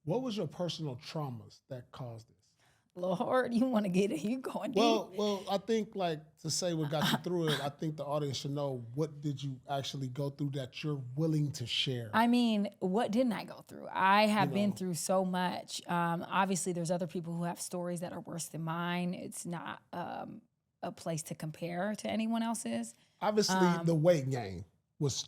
What was your personal traumas that caused this? Lord, you want to get it? You going deep? Well, I think like to say what got you through it. I think the audience should know what did you actually go through that you're willing to share. I mean, what didn't I go through? I have been know. through so much. Obviously, there's other people who have stories that are worse than mine. It's not a place to compare to anyone else's. Obviously, the weight gain was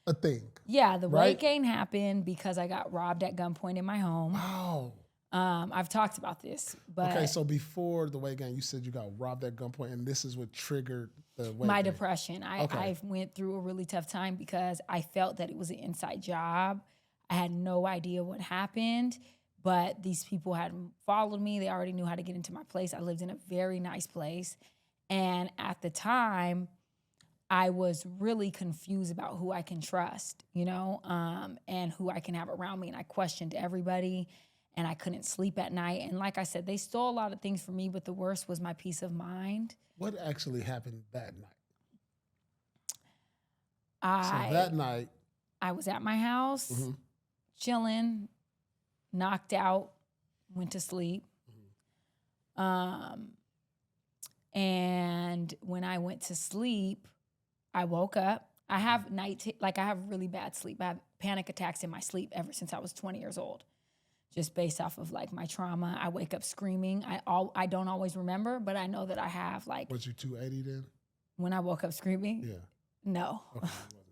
a thing. Yeah, the Right? weight gain happened because I got robbed at gunpoint in my home. Wow. I've talked about this, but Okay, so before the weight gain, you said you got robbed at gunpoint, and this is what triggered the weight my gain. depression. Okay. I went through a really tough time because I felt that it was an inside job. I had no idea what happened, but these people had followed me. They already knew how to get into my place. I lived in a very nice place. And at the time, I was really confused about who I can trust, and who I can have around me. And I questioned everybody, and I couldn't sleep at night. And like I said, they stole a lot of things from me, but the worst was my peace of mind. What actually happened that night? I So that night, I was at my house, chilling, knocked out, went to sleep. And when I went to sleep, I woke up. I have I have really bad sleep. I have panic attacks in my sleep ever since I was 20 years old, just based off of like my trauma. I wake up screaming. I don't always remember, but I know that I have like, was you 280 then? when I woke up screaming, Yeah. no. Okay, it wasn't 280.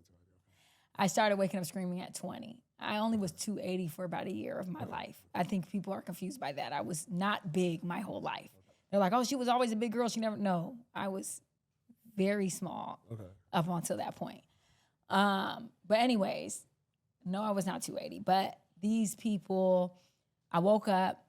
I started waking up screaming at 20. I only was 280 for about a year of my life. I think people are confused by that. I was not big my whole life. They're like, oh, she was always a big girl. She never, no, I was very small up until that point. But anyways, no, I was not 280. But these people, I woke up,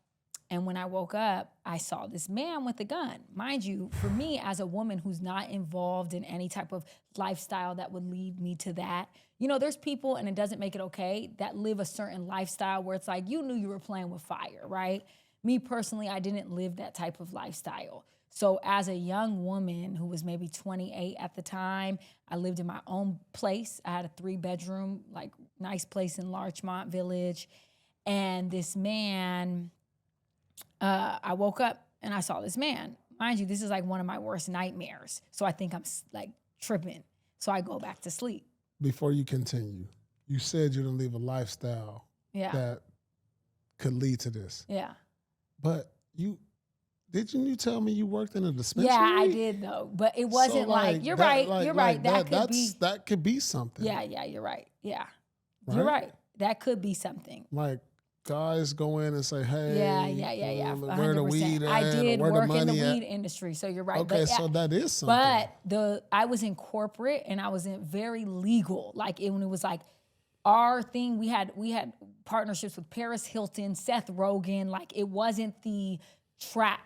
and when I woke up, I saw this man with a gun. Mind you, for me as a woman who's not involved in any type of lifestyle that would lead me to that, there's people, and it doesn't make it okay, that live a certain lifestyle where it's like you knew you were playing with fire, right? Me personally, I didn't live that type of lifestyle. So as a young woman who was maybe 28 at the time, I lived in my own place. I had a 3-bedroom, like nice place in Larchmont Village. And this man, I woke up and I saw this man. Mind you, this is like one of my worst nightmares. So I think I'm like tripping. So I go back to sleep. Before you continue, you said you didn't leave a lifestyle that could lead to this. Yeah. But didn't you tell me you worked in a dispensary? Yeah, I did though. But it wasn't like you're right. That could be something. Yeah, you're right. Yeah. Right? You're right. That could be something. Like guys go in and say, hey, yeah. Where the weed at? I did where work the in the money weed industry, so you're right. Okay, but, so that is something. But I was in corporate and I was in very legal. Like when it was like our thing, we had partnerships with Paris Hilton, Seth Rogen. Like it wasn't the trap.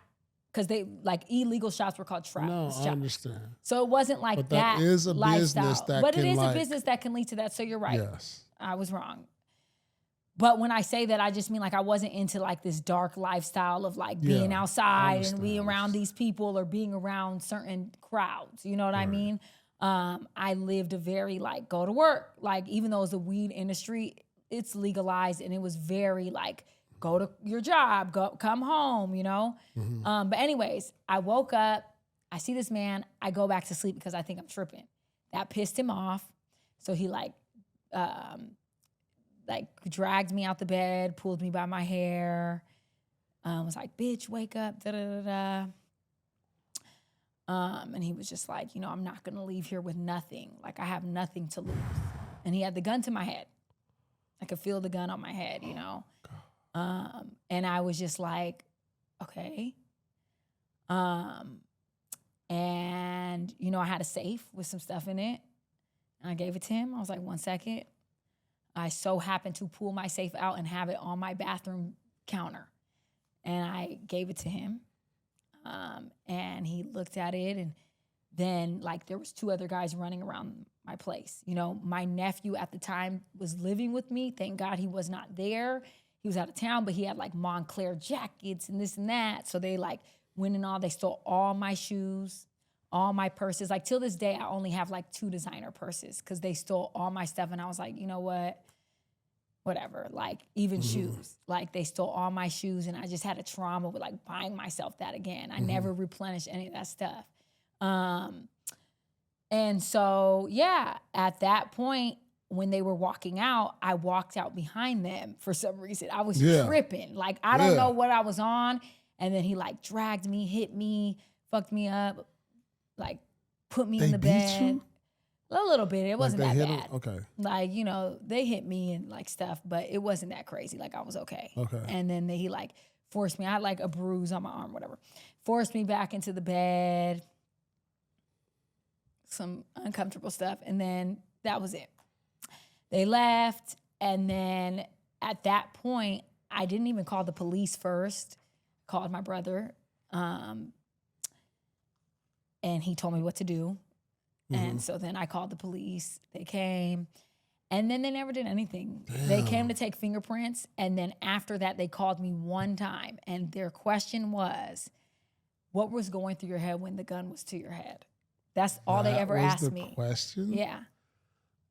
Because they like illegal shops were called trap. No, shops. I understand. So it wasn't like but that is a lifestyle. business that but can it is like, a business that can lead to that. So you're right. Yes. I was wrong. But when I say that, I just mean like I wasn't into like this dark lifestyle of like being outside and being around these people or being around certain crowds. You know what I mean? I lived a very like go to work. Like even though it's a weed industry, it's legalized and it was very like go to your job, come home, But anyways, I woke up, I see this man, I go back to sleep because I think I'm tripping. That pissed him off. So he like dragged me out the bed, pulled me by my hair, was like, bitch, wake up, da-da-da-da. And he was just like, I'm not gonna leave here with nothing. Like I have nothing to lose. And he had the gun to my head. I could feel the gun on my head, and I was just like, okay. And, I had a safe with some stuff in it. And I gave it to him. I was like, 1 second. I so happened to pull my safe out and have it on my bathroom counter. And I gave it to him. And he looked at it. And then, like, there was 2 other guys running around my place. My nephew at the time was living with me. Thank God he was not there. He was out of town, but he had like Montclair jackets and this and that. So they like went and they stole all my shoes, all my purses. Like till this day, I only have like 2 designer purses because they stole all my stuff. And I was like, you know what? whatever, like even shoes. Like they stole all my shoes and I just had a trauma with like buying myself that again. I never replenished any of that stuff. And so, yeah, at that point, when they were walking out, I walked out behind them for some reason. I was tripping. Like, I don't know what I was on. And then he like dragged me, hit me, fucked me up, like put me in the bed. You? A little bit. It wasn't that bad. Okay. Like, you know, they hit me and like stuff, but it wasn't that crazy. Like I was okay. Okay. And then he like forced me. I had like a bruise on my arm, whatever. Forced me back into the bed. Some uncomfortable stuff. And then that was it. They left. And then at that point, I didn't even call the police first. Called my brother. And he told me what to do. And so then I called the police. They came. And then they never did anything. Damn. They came to take fingerprints. And then after that, they called me one time. And their question was, what was going through your head when the gun was to your head? That's all they ever asked me. Question? Yeah.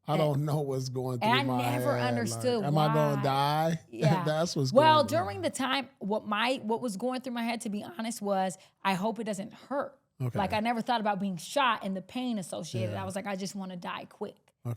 I don't know what's going through my head. And I never understood like, why. Am I going to die? Yeah. That's what's going on. Well, during the time, what was going through my head, to be honest, was I hope it doesn't hurt. Okay. Like I never thought about being shot and the pain associated. I was like, I just want to die quick.